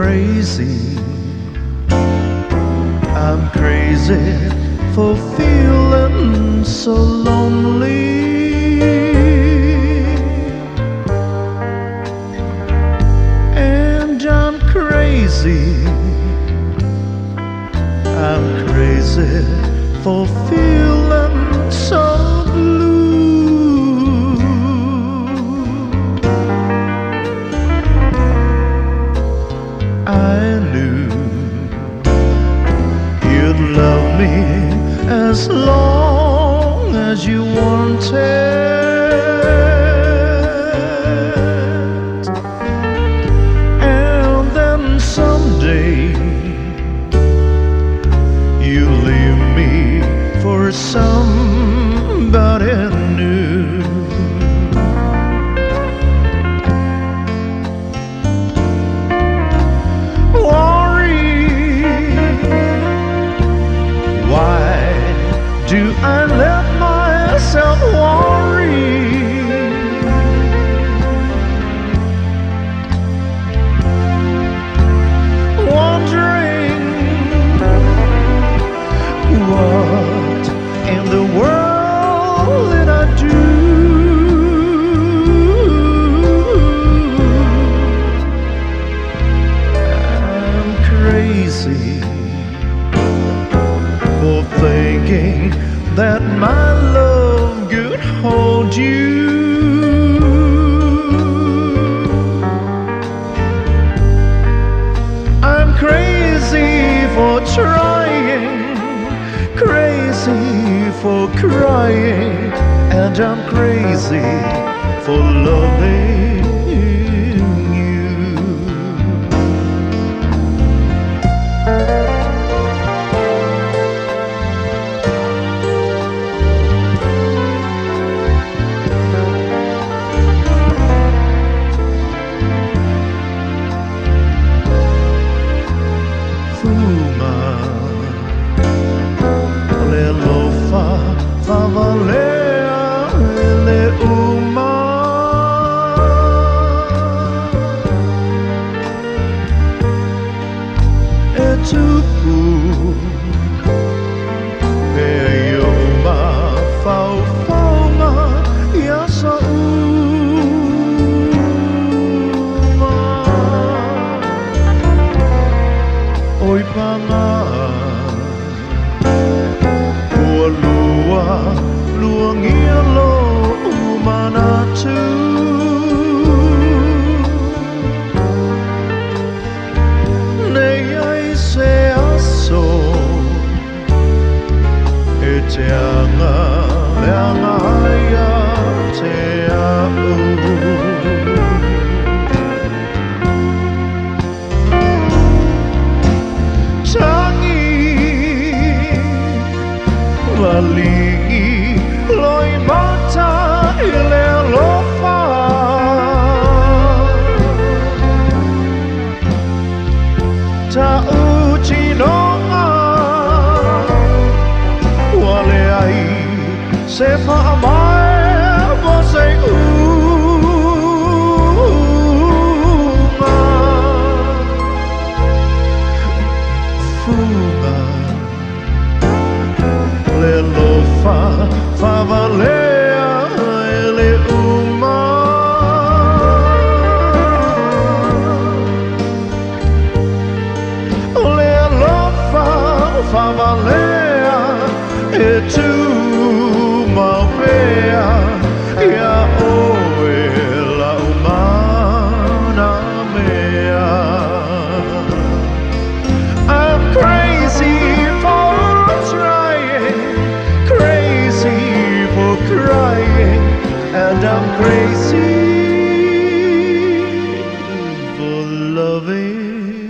crazy. I'm crazy for feeling so lonely. And I'm crazy. I'm crazy for feeling so blue. I knew you'd love me as long as you wanted, and then someday you leave me for somebody new. Do I let myself worry? Wondering what in the world did I do? I'm crazy for thinking that my love could hold you. I'm crazy for trying, crazy for crying, and I'm crazy for loving you. Ôi panga của lúa nghĩa lô manatu nei ai se aso e te anga ya te au. Valingi loi mata I le lofa ta uchi noa wale ai se fa mai vo se uma fuga le lofa fa valea ele uma le lofa fa valea e tu mapea ya oe la umana mea. I'm crazy for trying, crazy for crying, and I'm crazy for loving.